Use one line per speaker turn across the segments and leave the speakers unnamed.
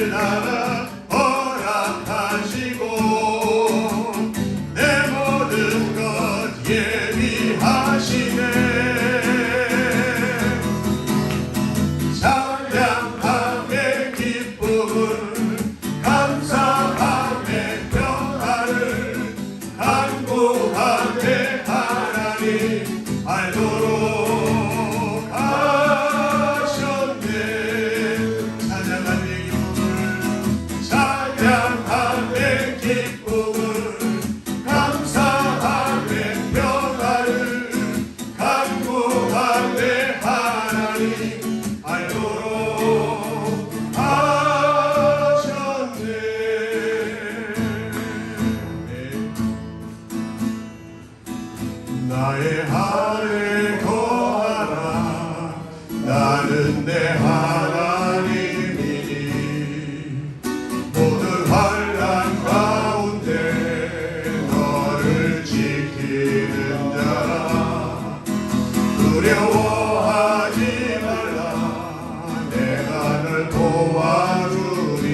하늘나라 허락하시고 내 모든 것 예비하시네. 찬양함의 기쁨을 감사함의 평화를 간구함의 하나님 알도록 하셨네. 찬양함의 기쁨을 감사함의 평화를 간구함의 하나님 알도록 하셨네. 나의 하늘에 거하라. 나는 내 하나님이니 모든 환난 가운데 너를 지키는 자라. 두려워하지 말라. 내가 널 도와주리.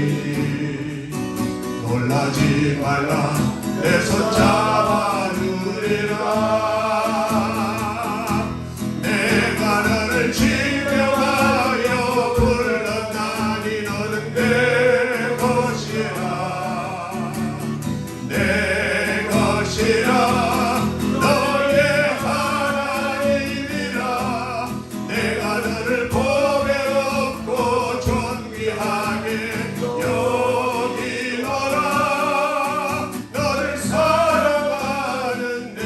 놀라지 말라. 내 손 잡아주리라. 내가 너를 지명하여 불렀나니 너는 내 것이라. 내 것이라. 너의 하나님이라. 내가 너를 보배롭고 존귀하게 여기노라. 너를 사랑하는 내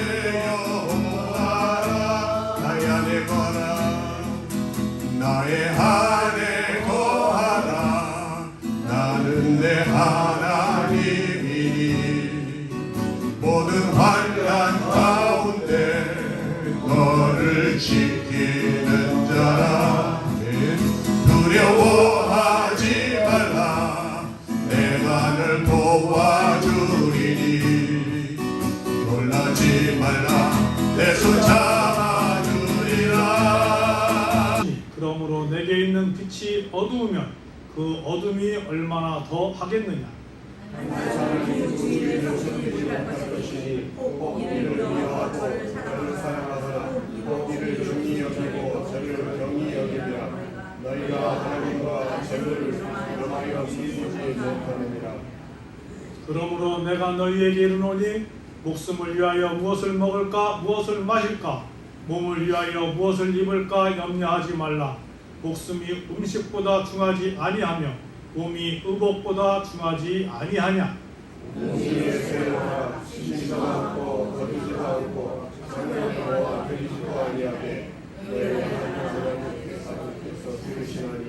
여호와라. 나의 안에 거라. 나의 안에 거하라. 나는 내 하나님이니 모든 환난 가운데 너를 지키는 자라. 두려워하지 말라. 내가 널 도와주리니. 놀라지 말라. 내 손 잡아주리라.
그러므로 내게 있는 빛이 어두우면 그 어둠이 얼마나 더 하겠느냐.
이를 중히 여기고 저를 경히 여기리라. 너희가 하나님과 재물을 너희가 숨기지 못하느니라.
그러므로 내가 너희에게 이르노니 목숨을 위하여 무엇을 먹을까 무엇을 마실까 몸을 위하여 무엇을 입을까 염려하지 말라. 목숨이 음식보다 중하지 아니하며 몸이 의복보다 중하지 아니하냐.
음식의 세로가 신실하고 거두지도 않고 성령과 드리지도 아니하되 너희가 하나님께서 들으시나니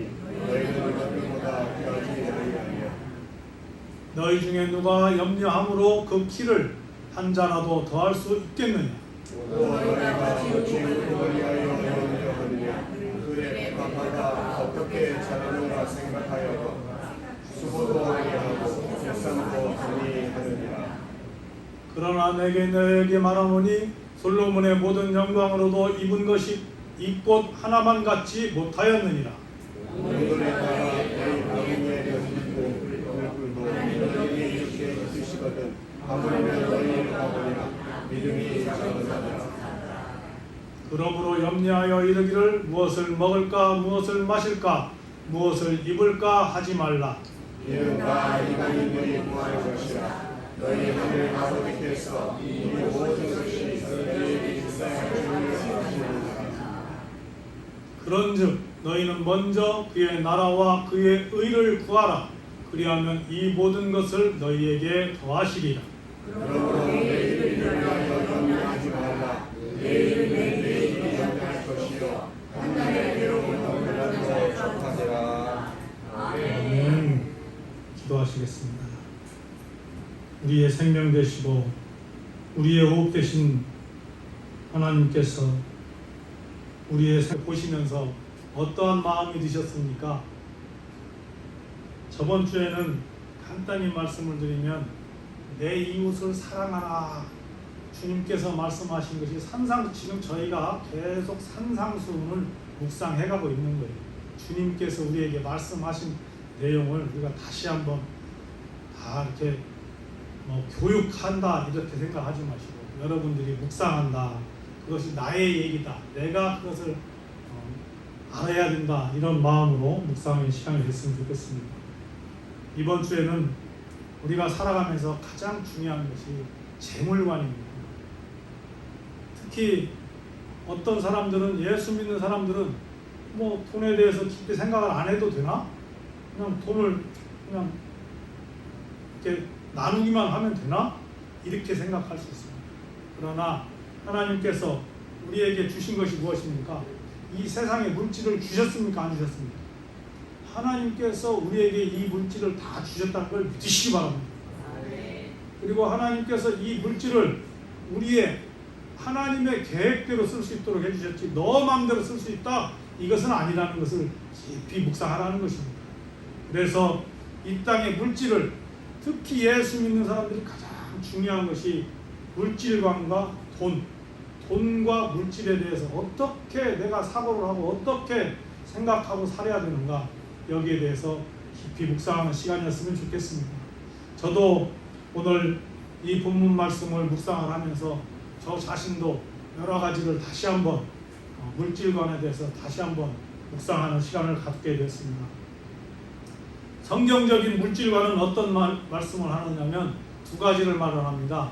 너희는 그들보다 귀하지 아니하냐.
너희 중에 누가 염려함으로 그 키를 한 자라도 더할 수 있겠느냐.
너희가 지옥을 위하여 염려하느냐. 그의 백합마다 어떻게 자라는가 생각하여 수고도 아니하고 일상도 아니하느니라.
그러나 내게 너에게 말하노니 솔로몬의 모든 영광으로도 입은 것이 이 꽃 하나만 같지 못하였느니라.
너희들에 따라 너희 나무에 던지고 얼굴도 너희에게 이렇게 있으시거든. 하물며 너희를 가보냐. 믿음이 작은 자들아.
그러므로 염려하여 이르기를 무엇을 먹을까 무엇을 마실까 무엇을 입을까 하지 말라.
이는 다 이간이 너희 구할 것이라. 너희 하늘 아버지께서 이 모든 것이 너희에게 일상을 주려 하시느니라.
그런즉 너희는 먼저 그의 나라와 그의 의를 구하라. 그리하면 이 모든 것을 너희에게 더하시리라.
그러므로 내일을 위하여 염려하지 말라. 내일은 내일이 염려할 것이요 한 날의 괴로운 염려도 족하리라.
아멘. 기도하시겠습니다. 우리의 생명 되시고 우리의 호흡 되신 하나님께서 우리의 삶을 보시면서 어떠한 마음이 드셨습니까? 저번 주에는 간단히 말씀을 드리면 내 이웃을 사랑하라 주님께서 말씀하신 것이 지금 저희가 계속 산상수훈을 묵상해가고 있는 거예요. 주님께서 우리에게 말씀하신 내용을 우리가 다시 한번 다 이렇게 교육한다 이렇게 생각하지 마시고 여러분들이 묵상한다. 그것이 나의 얘기다. 내가 그것을 알아야 된다. 이런 마음으로 묵상의 시간이 됐으면 좋겠습니다. 이번 주에는 우리가 살아가면서 가장 중요한 것이 재물관입니다. 특히 어떤 사람들은 예수 믿는 사람들은 돈에 대해서 깊이 생각을 안 해도 되나? 그냥 돈을 그냥 이렇게 나누기만 하면 되나? 이렇게 생각할 수 있습니다. 그러나 하나님께서 우리에게 주신 것이 무엇입니까? 이 세상에 물질을 주셨습니까? 안 주셨습니까? 하나님께서 우리에게 이 물질을 다 주셨다는 걸 믿으시기 바랍니다. 그리고 하나님께서 이 물질을 우리의 하나님의 계획대로 쓸 수 있도록 해주셨지 너 마음대로 쓸 수 있다 이것은 아니라는 것을 깊이 묵상하라는 것입니다. 그래서 이 땅의 물질을 특히 예수 믿는 사람들이 가장 중요한 것이 물질관과 돈과 물질에 대해서 어떻게 내가 사고를 하고 어떻게 생각하고 살아야 되는가 여기에 대해서 깊이 묵상하는 시간이었으면 좋겠습니다. 저도 오늘 이 본문 말씀을 묵상을 하면서 저 자신도 여러 가지를 다시 한번 물질관에 대해서 다시 한번 묵상하는 시간을 갖게 되었습니다. 성경적인 물질관은 어떤 말씀을 하느냐면 두 가지를 말을 합니다.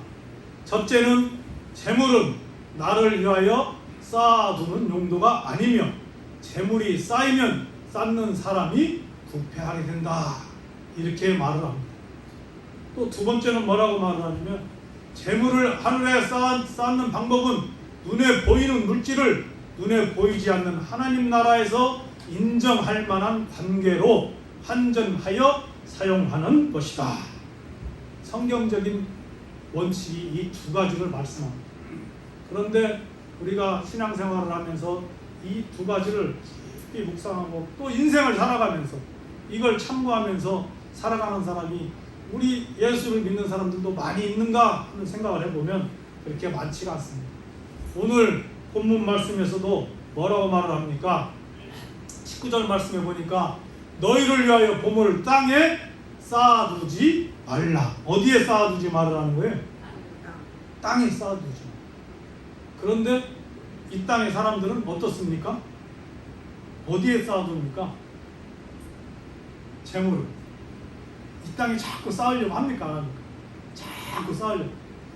첫째는 재물은 나를 위하여 쌓아두는 용도가 아니며 재물이 쌓이면 쌓는 사람이 부패하게 된다. 이렇게 말을 합니다. 또 두 번째는 뭐라고 말을 하냐면 재물을 하늘에 쌓는 방법은 눈에 보이는 물질을 눈에 보이지 않는 하나님 나라에서 인정할 만한 관계로 환전하여 사용하는 것이다. 성경적인 원칙이 이 두 가지를 말씀합니다. 그런데 우리가 신앙생활을 하면서 이 두 가지를 깊이 묵상하고 또 인생을 살아가면서 이걸 참고하면서 살아가는 사람이 우리 예수를 믿는 사람들도 많이 있는가 하는 생각을 해보면 그렇게 많지가 않습니다. 오늘 본문 말씀에서도 뭐라고 말을 합니까? 19절 말씀에 보니까 너희를 위하여 보물을 땅에 쌓아두지 말라. 어디에 쌓아두지 말라는 거예요? 땅에 쌓아두지. 그런데 이 땅의 사람들은 어떻습니까? 어디에 쌓아둡니까? 재물을. 이 땅에 자꾸 쌓으려고 합니까? 안 합니까? 자꾸 쌓으려고.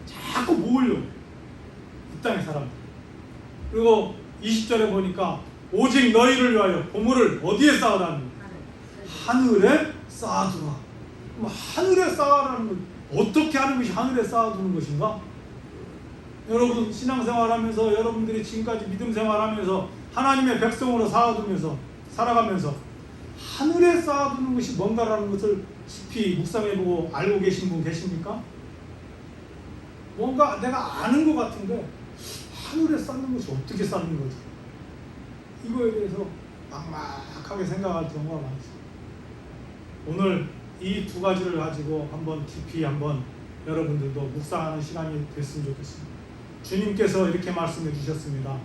자꾸 모으려고. 이 땅의 사람들. 그리고 20절에 보니까 오직 너희를 위하여 보물을 어디에 쌓으라는 거예요? 하늘에 쌓아두라. 그럼 하늘에 쌓으라는 건 어떻게 하는 것이 하늘에 쌓아두는 것인가? 여러분 신앙생활하면서 여러분들이 지금까지 믿음생활하면서 하나님의 백성으로 살아가면서 하늘에 쌓아두는 것이 뭔가라는 것을 깊이 묵상해보고 알고 계신 분 계십니까? 뭔가 내가 아는 것 같은데 하늘에 쌓는 것이 어떻게 쌓는 거지? 이거에 대해서 막막하게 생각할 경우가 많습니다. 오늘 이 두 가지를 가지고 한번 깊이 한번 여러분들도 묵상하는 시간이 됐으면 좋겠습니다. 주님께서 이렇게 말씀해 주셨습니다.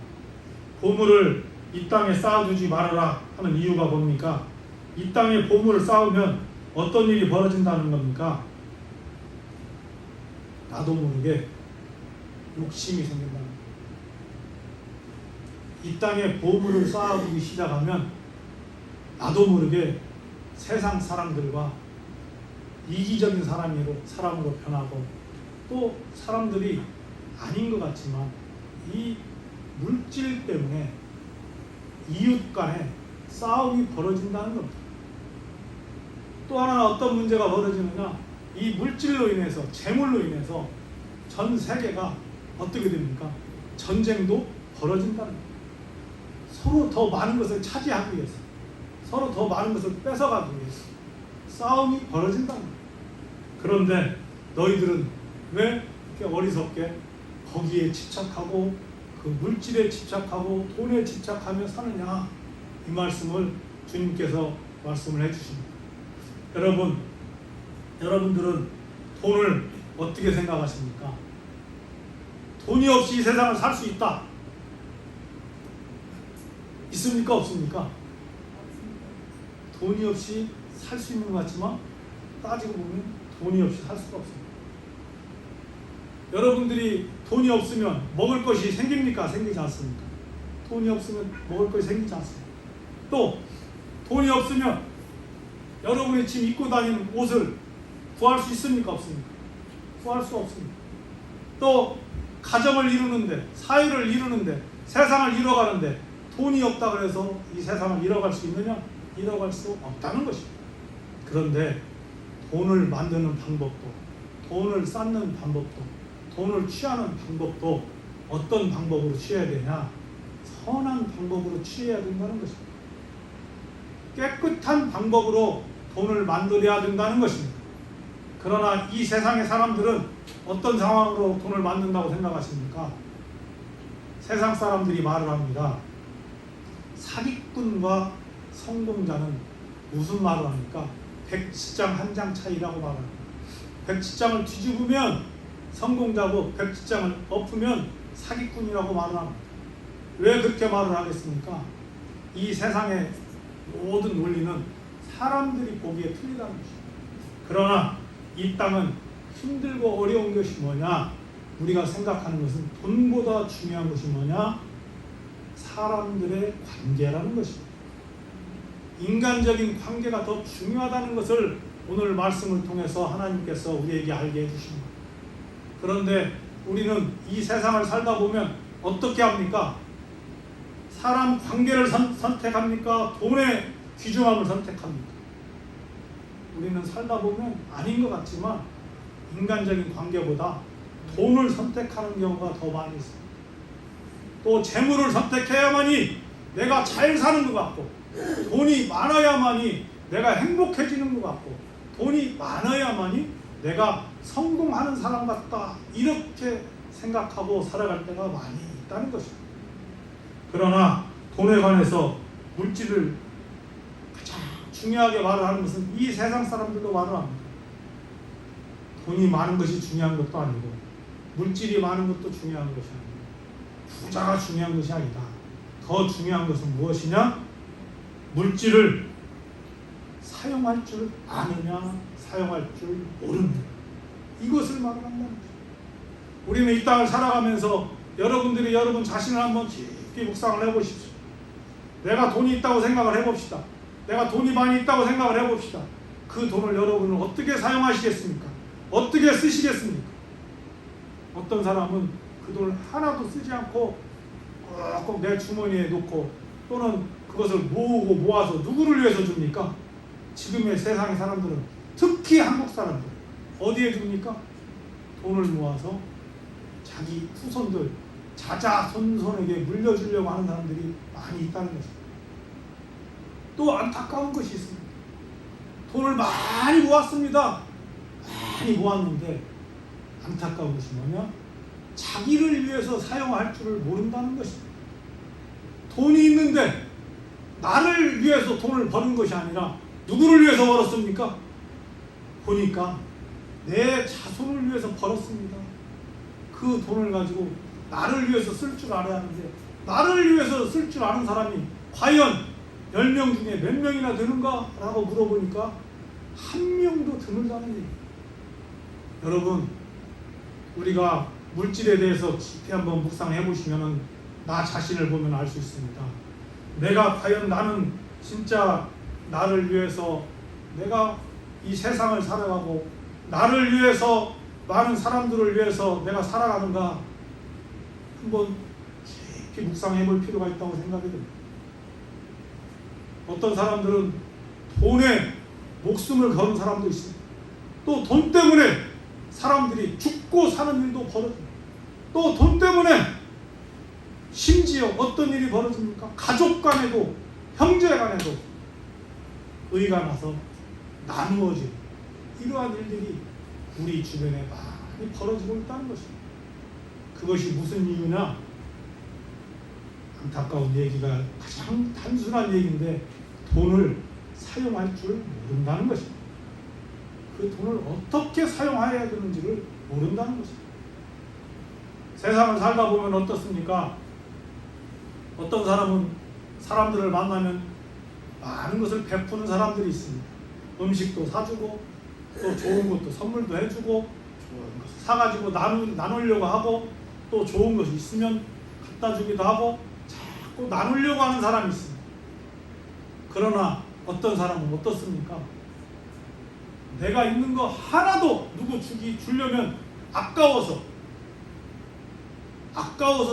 보물을 이 땅에 쌓아두지 말아라 하는 이유가 뭡니까? 이 땅에 보물을 쌓으면 어떤 일이 벌어진다는 겁니까? 나도 모르게 욕심이 생긴다는 겁니다. 이 땅에 보물을 쌓아두기 시작하면 나도 모르게 세상 사람들과 이기적인 사람으로 변하고 또 사람들이 아닌 것 같지만 이 물질 때문에 이웃 간에 싸움이 벌어진다는 겁니다. 또 하나 어떤 문제가 벌어지느냐, 이 물질로 인해서 재물로 인해서 전 세계가 어떻게 됩니까? 전쟁도 벌어진다는 겁니다. 서로 더 많은 것을 차지하기 위해서 서로 더 많은 것을 뺏어가기 위해서 싸움이 벌어진다는 겁니다. 그런데 너희들은 왜 이렇게 어리석게 거기에 집착하고 그 물질에 집착하고 돈에 집착하며 사느냐, 이 말씀을 주님께서 말씀을 해주십니다. 여러분들은 돈을 어떻게 생각하십니까? 돈이 없이 이 세상을 살 수 있다. 있습니까? 없습니까? 돈이 없이 살 수 있는 것 같지만 따지고 보면 돈이 없이 살 수가 없습니다. 여러분들이 돈이 없으면 먹을 것이 생깁니까? 생기지 않습니까? 돈이 없으면 먹을 것이 생기지 않습니다. 또 돈이 없으면 여러분이 지금 입고 다니는 옷을 구할 수 있습니까? 없습니까? 구할 수 없습니다. 또 가정을 이루는데, 사회를 이루는데, 세상을 이뤄가는데 돈이 없다 그래서 이 세상을 이뤄갈 수 있느냐? 이뤄갈 수 없다는 것입니다. 그런데 돈을 만드는 방법도, 돈을 쌓는 방법도, 돈을 취하는 방법도 어떤 방법으로 취해야 되냐? 선한 방법으로 취해야 된다는 것입니다. 깨끗한 방법으로 돈을 만들어야 된다는 것입니다. 그러나 이 세상의 사람들은 어떤 상황으로 돈을 만든다고 생각하십니까? 세상 사람들이 말을 합니다. 사기꾼과 성공자는 무슨 말을 합니까? 백지장 한 장 차이라고 말합니다. 백지장을 뒤집으면 성공자고 백지장을 엎으면 사기꾼이라고 말을 합니다. 왜 그렇게 말을 하겠습니까? 이 세상의 모든 논리는 사람들이 보기에 틀리다는 것입니다. 그러나 이 땅은 힘들고 어려운 것이 뭐냐? 우리가 생각하는 것은 돈보다 중요한 것이 뭐냐? 사람들의 관계라는 것입니다. 인간적인 관계가 더 중요하다는 것을 오늘 말씀을 통해서 하나님께서 우리에게 알게 해주십니다. 그런데 우리는 이 세상을 살다 보면 어떻게 합니까? 사람 관계를 선택합니까? 돈의 귀중함을 선택합니까? 우리는 살다 보면 아닌 것 같지만 인간적인 관계보다 돈을 선택하는 경우가 더 많이 있습니다. 또 재물을 선택해야만이 내가 잘 사는 것 같고, 돈이 많아야만이 내가 행복해지는 것 같고, 돈이 많아야만이 내가 성공하는 사람 같다, 이렇게 생각하고 살아갈 때가 많이 있다는 것입니다. 그러나 돈에 관해서 물질을 가장 중요하게 말을 하는 것은 이 세상 사람들도 말을 합니다. 돈이 많은 것이 중요한 것도 아니고, 물질이 많은 것도 중요한 것이 아니고, 부자가 중요한 것이 아니다. 더 중요한 것은 무엇이냐? 물질을 사용할 줄 아느냐, 사용할 줄 모르느냐, 이것을 말한다는 거죠. 우리는 이 땅을 살아가면서 여러분들이 여러분 자신을 한번 깊이 묵상을 해보십시오. 내가 돈이 있다고 생각을 해봅시다. 내가 돈이 많이 있다고 생각을 해봅시다. 그 돈을 여러분은 어떻게 사용하시겠습니까? 어떻게 쓰시겠습니까? 어떤 사람은 그 돈을 하나도 쓰지 않고 꼭 내 주머니에 놓고, 또는 그것을 모으고 모아서 누구를 위해서 줍니까? 지금의 세상의 사람들은, 특히 한국 사람들 어디에 줍니까? 돈을 모아서 자기 후손들, 자자손손에게 물려주려고 하는 사람들이 많이 있다는 것입니다. 또 안타까운 것이 있습니다. 돈을 많이 모았습니다. 많이 모았는데 안타까운 것이 뭐냐? 자기를 위해서 사용할 줄을 모른다는 것입니다. 돈이 있는데 나를 위해서 돈을 버는 것이 아니라 누구를 위해서 벌었습니까? 보니까 내 자손을 위해서 벌었습니다. 그 돈을 가지고 나를 위해서 쓸 줄 알아야 하는데, 나를 위해서 쓸 줄 아는 사람이 과연 10명 중에 몇 명이나 되는가? 라고 물어보니까 한 명도 드물다는 얘기입니다. 여러분, 우리가 물질에 대해서 깊이 한번 묵상해 보시면 나 자신을 보면 알 수 있습니다. 내가 과연 나는 진짜 나를 위해서, 내가 이 세상을 살아가고 나를 위해서, 많은 사람들을 위해서 내가 살아가는가 한번 깊이 묵상해 볼 필요가 있다고 생각이 듭니다. 어떤 사람들은 돈에 목숨을 거는 사람도 있습니다. 또 돈 때문에 사람들이 죽고 사는 일도 벌어집니다. 또 돈 때문에 심지어 어떤 일이 벌어집니까? 가족 간에도, 형제 간에도 의가 나서 나누어지는 이러한 일들이 우리 주변에 많이 벌어지고 있다는 것입니다. 그것이 무슨 이유냐? 안타까운 얘기가 가장 단순한 얘기인데, 돈을 사용할 줄 모른다는 것입니다. 그 돈을 어떻게 사용해야 되는지를 모른다는 것입니다. 세상을 살다 보면 어떻습니까? 어떤 사람은 사람들을 만나면 많은 것을 베푸는 사람들이 있습니다. 음식도 사주고 또 좋은 것도 선물도 해주고 사가지고 나누려고 하고 또 좋은 것이 있으면 갖다 주기도 하고 자꾸 나누려고 하는 사람이 있습니다. 그러나 어떤 사람은 어떻습니까? 내가 있는 거 하나도 누구 주려면 아까워서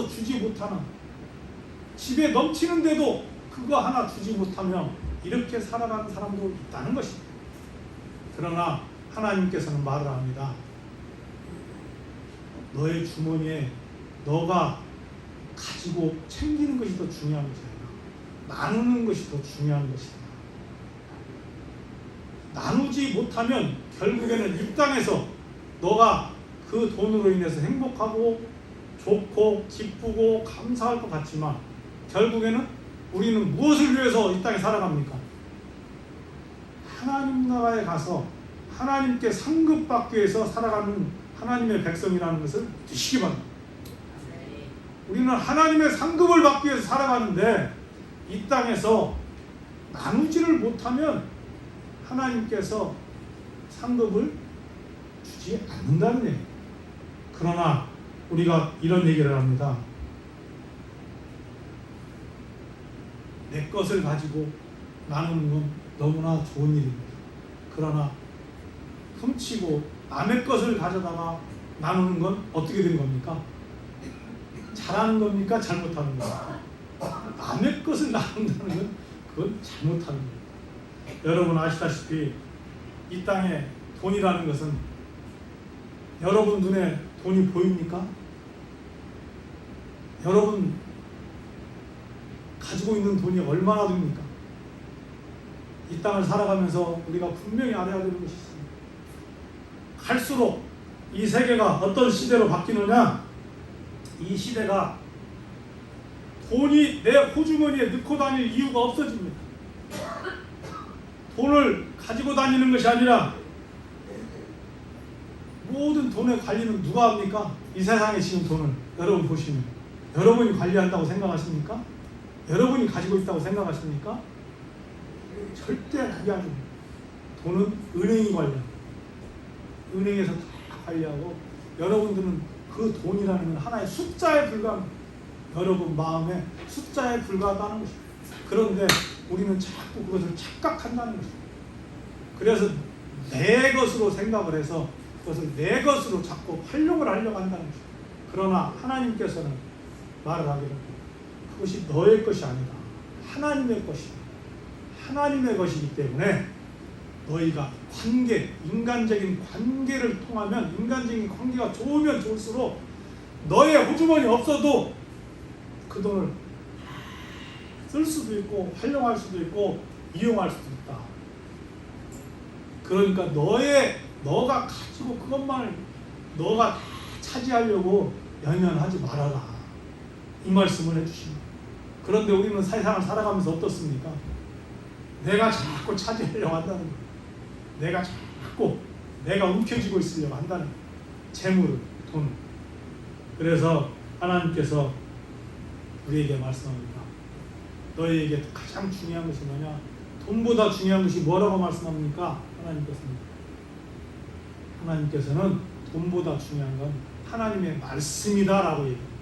주지 못하는, 집에 넘치는데도 그거 하나 주지 못하며 이렇게 살아가는 사람도 있다는 것입니다. 그러나 하나님께서는 말을 합니다. 너의 주머니에 너가 가지고 챙기는 것이 더 중요한 것이 아니라 나누는 것이 더 중요한 것이다. 나누지 못하면 결국에는 이 땅에서 너가 그 돈으로 인해서 행복하고 좋고 기쁘고 감사할 것 같지만 결국에는 우리는 무엇을 위해서 이 땅에 살아갑니까? 하나님 나라에 가서 하나님께 상급받기 위해서 살아가는 하나님의 백성이라는 것을 드시기 바랍니다. 우리는 하나님의 상급을 받기 위해서 살아가는데 이 땅에서 나누지를 못하면 하나님께서 상급을 주지 않는다는 얘기예요. 그러나 우리가 이런 얘기를 합니다. 내 것을 가지고 나누는 건 너무나 좋은 일입니다. 그러나 훔치고 남의 것을 가져다가 나누는 건 어떻게 된 겁니까? 잘하는 겁니까? 잘못하는 겁니까? 남의 것을 나눈다는 건 그건 잘못하는 겁니다. 여러분 아시다시피 이 땅에 돈이라는 것은 여러분 눈에 돈이 보입니까? 여러분 가지고 있는 돈이 얼마나 됩니까? 이 땅을 살아가면서 우리가 분명히 알아야 되는 것이 있습니다. 갈수록 이 세계가 어떤 시대로 바뀌느냐, 이 시대가 돈이 내 호주머니에 넣고 다닐 이유가 없어집니다. 돈을 가지고 다니는 것이 아니라 모든 돈의 관리는 누가 합니까? 이 세상에 지금 돈을 여러분 보시면 여러분이 관리한다고 생각하십니까? 여러분이 가지고 있다고 생각하십니까? 절대 그게 아닙니다. 돈은 은행이 관리합니다. 은행에서 다 관리하고 여러분들은 그 돈이라는 건 하나의 숫자에 불과합니다. 여러분 마음에 숫자에 불과하다는 것입니다. 그런데 우리는 자꾸 그것을 착각한다는 것입니다. 그래서 내 것으로 생각을 해서 그것을 내 것으로 자꾸 활용을 하려고 한다는 것입니다. 그러나 하나님께서는 말을 하기를 그것이 너의 것이 아니라 하나님의 것이다. 하나님의 것이기 때문에 너희가 관계, 인간적인 관계를 통하면 인간적인 관계가 좋으면 좋을수록 너의 호주머니 없어도 그 돈을 쓸 수도 있고 활용할 수도 있고 이용할 수도 있다. 그러니까 너가 가지고 그것만을 너가 차지하려고 연연하지 말아라. 이 말씀을 해주십니다. 그런데 우리는 세상을 살아가면서 어떻습니까? 내가 자꾸 차지하려고 한다는 거예요. 내가 움켜쥐고 있으려고 한다는 거예요. 재물을, 돈을. 그래서 하나님께서 우리에게 말씀합니다. 너희에게 가장 중요한 것이 뭐냐? 돈보다 중요한 것이 뭐라고 말씀합니까? 하나님께서는 돈보다 중요한 건 하나님의 말씀이다라고 얘기합니다.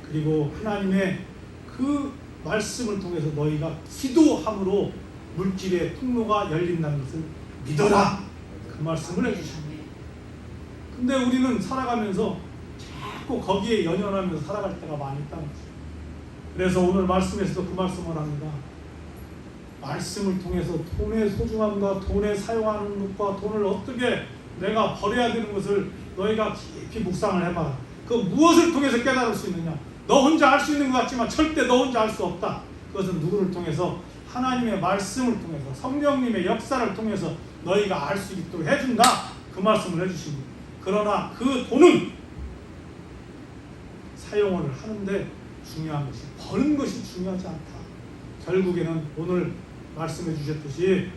그리고 하나님의 그 말씀을 통해서 너희가 기도함으로 물질의 통로가 열린다는 것을 믿어라. 그 말씀을 해주십니다. 근데 우리는 살아가면서 자꾸 거기에 연연하면서 살아갈 때가 많이 있다는 거죠. 그래서 오늘 말씀에서도 그 말씀을 합니다. 말씀을 통해서 돈의 소중함과 돈의 사용하는 것과 돈을 어떻게 내가 버려야 되는 것을 너희가 깊이 묵상을 해봐라. 그 무엇을 통해서 깨달을 수 있느냐? 너 혼자 알 수 있는 것 같지만 절대 너 혼자 알 수 없다. 그것은 누구를 통해서? 하나님의 말씀을 통해서 성령님의 역사를 통해서 너희가 알 수 있도록 해준다. 그 말씀을 해주십니다. 그러나 그 돈은 사용을 하는데 중요한 것이 버는 것이 중요하지 않다. 결국에는 오늘 말씀해 주셨듯이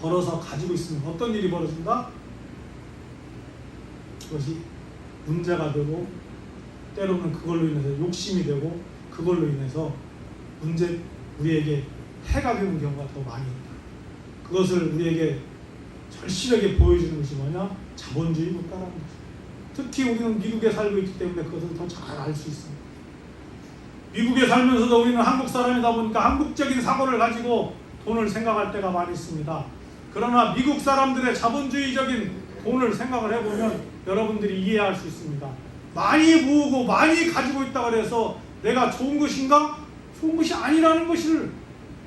벌어서 가지고 있으면 어떤 일이 벌어진다? 그것이 문제가 되고 때로는 그걸로 인해서 욕심이 되고 그걸로 인해서 우리에게 해가 되는 경우가 더 많이 있다. 그것을 우리에게 절실하게 보여주는 것이 뭐냐? 자본주의 국가라는 것입니다. 특히 우리는 미국에 살고 있기 때문에 그것을 더 잘 알 수 있습니다. 미국에 살면서도 우리는 한국 사람이다 보니까 한국적인 사고를 가지고 돈을 생각할 때가 많이 있습니다. 그러나 미국 사람들의 자본주의적인 돈을 생각을 해보면 여러분들이 이해할 수 있습니다. 많이 모으고 많이 가지고 있다고 해서 내가 좋은 것인가? 좋은 것이 아니라는 것을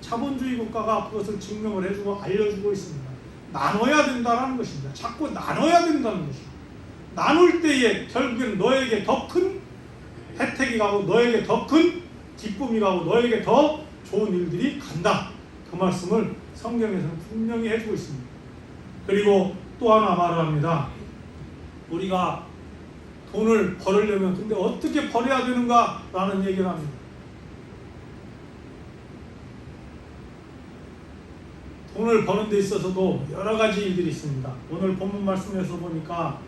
자본주의 국가가 그것을 증명을 해주고 알려주고 있습니다. 나눠야 된다는 것입니다. 자꾸 나눠야 된다는 것입니다. 나눌 때에 결국에는 너에게 더 큰 혜택이 가고 너에게 더 큰 기쁨이 가고 너에게 더 좋은 일들이 간다. 그 말씀을 성경에서는 분명히 해주고 있습니다. 그리고 또 하나 말을 합니다. 우리가 돈을 벌으려면 근데 어떻게 벌어야 되는가 라는 얘기를 합니다. 돈을 버는 데 있어서도 여러 가지 일들이 있습니다. 오늘 본문 말씀에서 보니까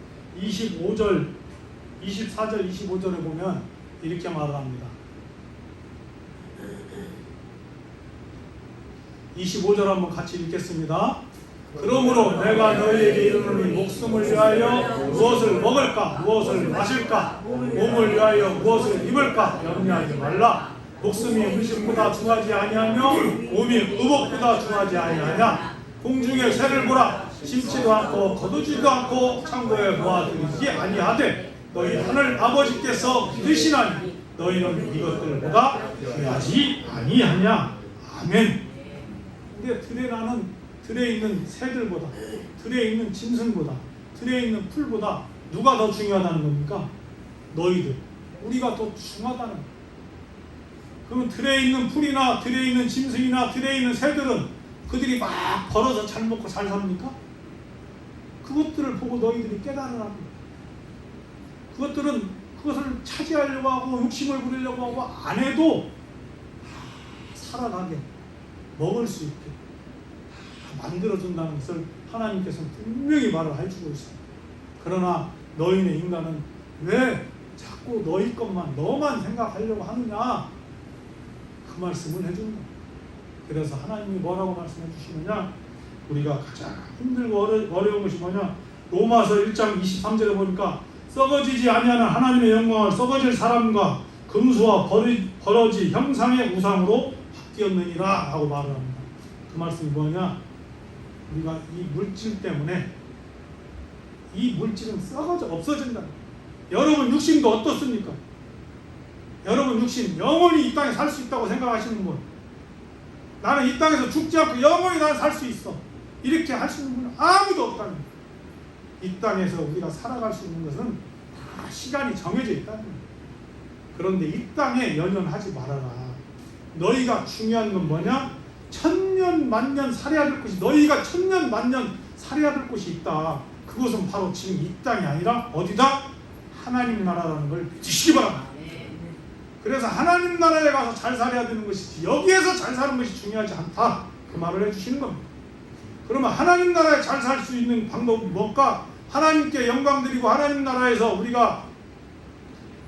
24절, 25절에 보면 이렇게 말을 합니다. 25절 한번 같이 읽겠습니다. 그러므로 내가 너희에게 이르노니 목숨을 위하여 무엇을 먹을까 무엇을 마실까 몸을 위하여 무엇을 입을까 염려하지 말라. 목숨이 음식보다 중하지 아니하며 몸이 의복보다 중하지 아니하냐. 공중의 새를 보라. 심지도 않고 거두지도 않고 창고에 모아두지 아니하되 너희 하늘 아버지께서 기르시나니 너희는 이것들보다 귀하지 아니하냐. 아멘. 근데 들에 있는 새들보다, 들에 있는 짐승보다, 들에 있는 풀보다 누가 더 중요하다는 겁니까? 너희들. 우리가 더 중하다는 거예요. 그러면 들에 있는 풀이나 들에 있는 짐승이나 들에 있는 새들은 그들이 막 벌어서 잘 먹고 잘 삽니까? 그것들을 보고 너희들이 깨달으라고. 그것을 차지하려고 하고 욕심을 부리려고 하고 안 해도 살아가게 먹을 수 있게 만들어준다는 것을 하나님께서는 분명히 말을 해주고 있습니다. 그러나 너희는 인간은 왜 자꾸 너희 것만 너만 생각하려고 하느냐 그 말씀을 해준다. 그래서 하나님이 뭐라고 말씀해 주시느냐 우리가 가장 힘들고 어려운 것이 뭐냐 로마서 1장 23절에 보니까 썩어지지 아니하는 하나님의 영광을 썩어질 사람과 금수와 버러지 형상의 우상으로 바뀌었느니라 라고 말을 합니다. 그 말씀이 뭐냐 우리가 이 물질 때문에 이 물질은 썩어져 없어진다. 여러분 육신도 어떻습니까? 여러분 육신 영원히 이 땅에 살 수 있다고 생각하시는 분 나는 이 땅에서 죽지 않고 영원히 나는 살 수 있어 이렇게 하시는 분은 아무도 없다는 거예요. 이 땅에서 우리가 살아갈 수 있는 것은 다 시간이 정해져 있다는 거예요. 그런데 이 땅에 연연하지 말아라. 너희가 중요한 건 뭐냐? 천년 만년 살아야 될 것이 너희가 천년 만년 살아야 될 것이 있다. 그것은 바로 지금 이 땅이 아니라 어디다? 하나님 나라라는 걸 믿으시기 바랍니다. 그래서 하나님 나라에 가서 잘 살아야 되는 것이지 여기에서 잘 사는 것이 중요하지 않다. 그 말을 해주시는 겁니다. 그러면 하나님 나라에 잘 살 수 있는 방법은 뭘까? 하나님께 영광 드리고 하나님 나라에서 우리가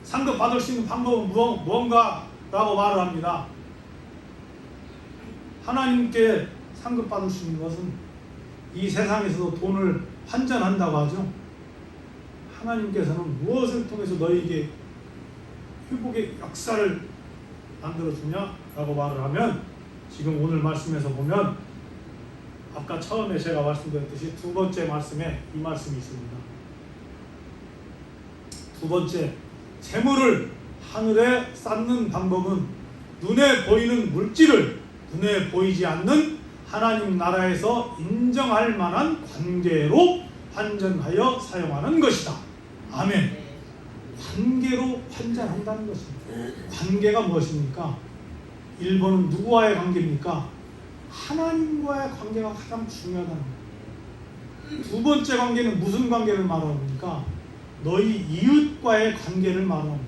상급 받을 수 있는 방법은 뭔가? 라고 말을 합니다. 하나님께 상급 받을 수 있는 것은 이 세상에서도 돈을 환전한다고 하죠. 하나님께서는 무엇을 통해서 너희에게 회복의 역사를 만들어주냐? 라고 말을 하면 지금 오늘 말씀에서 보면 아까 처음에 제가 말씀드렸듯이 두 번째 말씀에 이 말씀이 있습니다. 두 번째, 재물을 하늘에 쌓는 방법은 눈에 보이는 물질을 눈에 보이지 않는 하나님 나라에서 인정할 만한 관계로 환전하여 사용하는 것이다. 아멘. 관계로 환전한다는 것입니다. 관계가 무엇입니까? 1번은 누구와의 관계입니까? 하나님과의 관계가 가장 중요하다는 거예요. 두 번째 관계는 무슨 관계를 말합니까? 너희 이웃과의 관계를 말합니다.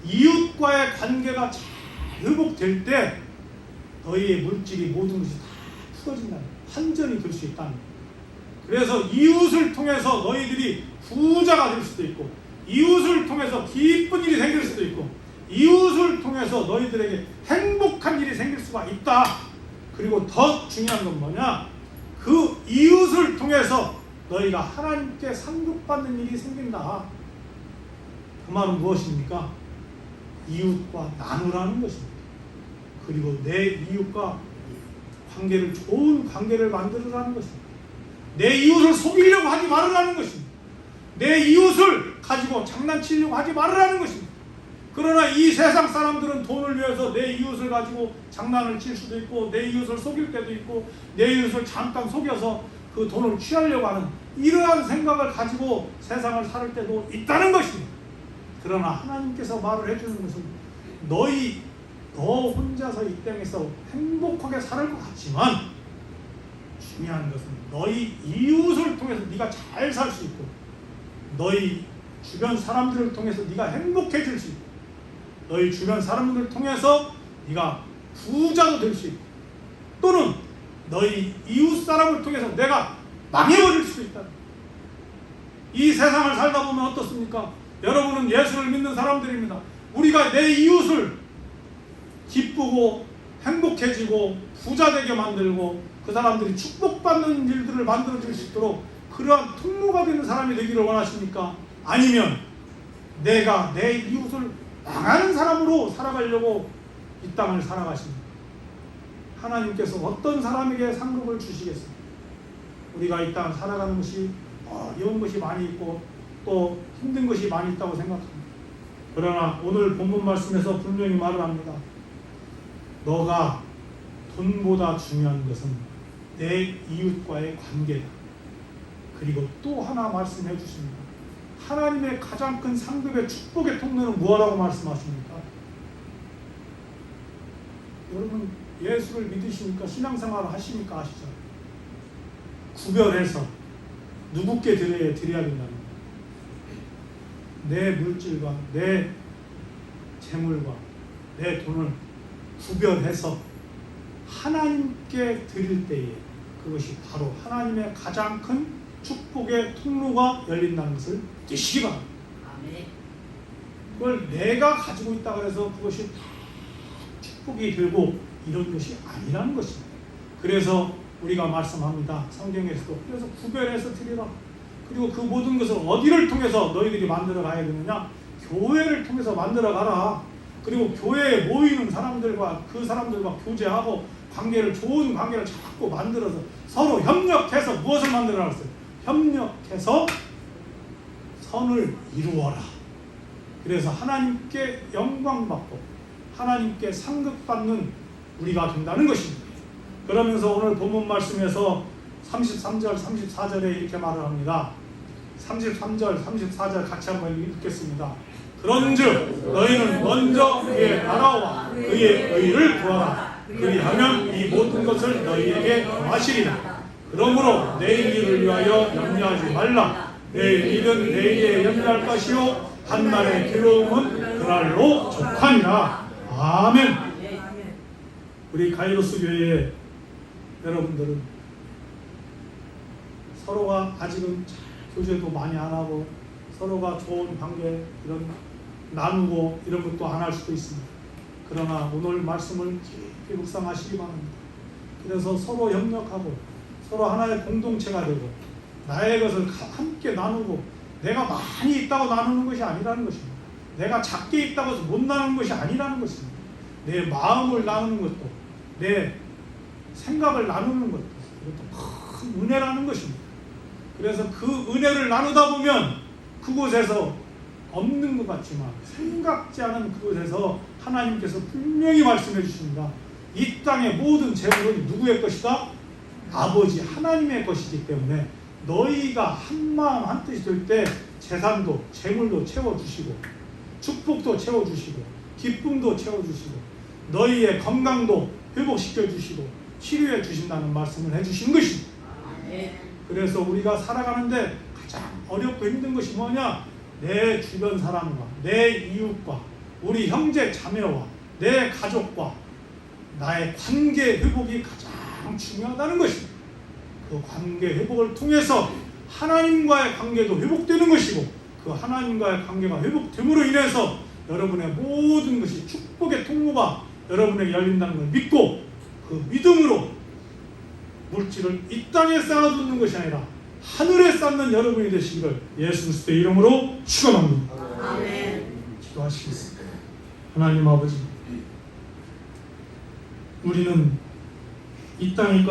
이웃과의 관계가 잘 회복될 때 너희의 물질이 모든 것이 다 풀어진다는 거예요. 환전이 될 수 있다는 거예요. 그래서 이웃을 통해서 너희들이 부자가 될 수도 있고 이웃을 통해서 기쁜 일이 생길 수도 있고 이웃을 통해서 너희들에게 행복한 일이 생길 수가 있다. 그리고 더 중요한 건 뭐냐? 그 이웃을 통해서 너희가 하나님께 상급받는 일이 생긴다. 그 말은 무엇입니까? 이웃과 나누라는 것입니다. 그리고 내 이웃과 좋은 관계를 만들으라는 것입니다. 내 이웃을 속이려고 하지 말으라는 것입니다. 내 이웃을 가지고 장난치려고 하지 말으라는 것입니다. 그러나 이 세상 사람들은 돈을 위해서 내 이웃을 가지고 장난을 칠 수도 있고, 내 이웃을 속일 때도 있고, 내 이웃을 잠깐 속여서 그 돈을 취하려고 하는 이러한 생각을 가지고 세상을 살 때도 있다는 것입니다. 그러나 하나님께서 말을 해주는 것은 너 혼자서 이 땅에서 행복하게 살 것 같지만 중요한 것은 너희 이웃을 통해서 네가 잘 살 수 있고, 너희 주변 사람들을 통해서 네가 행복해질 수 있고, 너희 주변 사람들을 통해서 네가 부자도 될 수 있고, 또는 너희 이웃 사람을 통해서 내가 망해버릴 수도 있다. 이 세상을 살다 보면 어떻습니까? 여러분은 예수를 믿는 사람들입니다. 우리가 내 이웃을 기쁘고 행복해지고 부자되게 만들고 그 사람들이 축복받는 일들을 만들어줄 수 있도록 그러한 통로가 되는 사람이 되기를 원하십니까? 아니면 내가 내 이웃을 망하는 사람으로 살아가려고 이 땅을 살아가십니까? 하나님께서 어떤 사람에게 상급을 주시겠습니까? 우리가 이 땅을 살아가는 것이 어려운 것이 많이 있고 또 힘든 것이 많이 있다고 생각합니다. 그러나 오늘 본문 말씀에서 분명히 말을 합니다. 너가 돈보다 중요한 것은 내 이웃과의 관계다. 그리고 또 하나 말씀해 주십니다. 하나님의 가장 큰 상급의 축복의 통로는 무엇이라고 말씀하십니까? 여러분 예수를 믿으시니까 신앙생활을 하시니까 아시죠? 구별해서 누구께 드려야 된다는 거예요. 내 물질과 내 재물과 내 돈을 구별해서 하나님께 드릴 때에 그것이 바로 하나님의 가장 큰 축복의 통로가 열린다는 것을 믿으시기 바랍니다. 그걸 내가 가지고 있다고 해서 그것이 다 축복이 되고 이런 것이 아니라는 것입니다. 그래서 우리가 말씀합니다. 성경에서도 그래서 구별해서 드리라. 그리고 그 모든 것을 어디를 통해서 너희들이 만들어 가야 되느냐? 교회를 통해서 만들어 가라. 그리고 교회에 모이는 사람들과 그 사람들과 교제하고 좋은 관계를 자꾸 만들어서 서로 협력해서 무엇을 만들어라 했어요? 협력해서 선을 이루어라. 그래서 하나님께 영광받고 하나님께 상급받는 우리가 된다는 것입니다. 그러면서 오늘 본문 말씀에서 33절, 34절에 이렇게 말을 합니다. 33절, 34절 같이 한번 읽겠습니다. 그런즉 너희는 먼저 그의 나라와 그의 의를 구하라. 그리하면 이 모든 것을 너희에게 더하시리라. 그러므로 내일 일을 위하여 염려하지 말라. 내일 일은 내일에 염려할 것이요 한날의 괴로움은 그날로 족하니라. 아멘. 우리 가이로스 교회의 여러분들은 서로가 아직은 교제도 많이 안 하고 서로가 좋은 관계 이런 나누고 이런 것도 안 할 수도 있습니다. 그러나 오늘 말씀을 깊이 묵상하시기 바랍니다. 그래서 서로 협력하고 서로 하나의 공동체가 되고 나의 것을 함께 나누고 내가 많이 있다고 나누는 것이 아니라는 것입니다. 내가 작게 있다고 해서 못 나누는 것이 아니라는 것입니다. 내 마음을 나누는 것도 내 생각을 나누는 것도 이것도 큰 은혜라는 것입니다. 그래서 그 은혜를 나누다 보면 그곳에서 없는 것 같지만 생각지 않은 그곳에서 하나님께서 분명히 말씀해 주십니다. 이 땅의 모든 재물은 누구의 것이다? 아버지 하나님의 것이기 때문에 너희가 한마음 한뜻이 될 때 재산도 재물도 채워주시고 축복도 채워주시고 기쁨도 채워주시고 너희의 건강도 회복시켜주시고 치료해 주신다는 말씀을 해주신 것입니다. 그래서 우리가 살아가는데 가장 어렵고 힘든 것이 뭐냐? 내 주변 사람과 내 이웃과 우리 형제 자매와 내 가족과 나의 관계 회복이 가장 중요하다는 것입니다. 그 관계 회복을 통해서 하나님과의 관계도 회복되는 것이고 그 하나님과의 관계가 회복됨으로 인해서 여러분의 모든 것이 축복의 통로가 여러분에게 열린다는 걸 믿고 그 믿음으로 물질을 이 땅에 쌓아두는 것이 아니라 하늘에 쌓는 여러분이 되시기를 예수 그리스도의 이름으로 축원합니다.
아멘.
기도하시겠습니다. 하나님 아버지, 우리는 이 땅의 것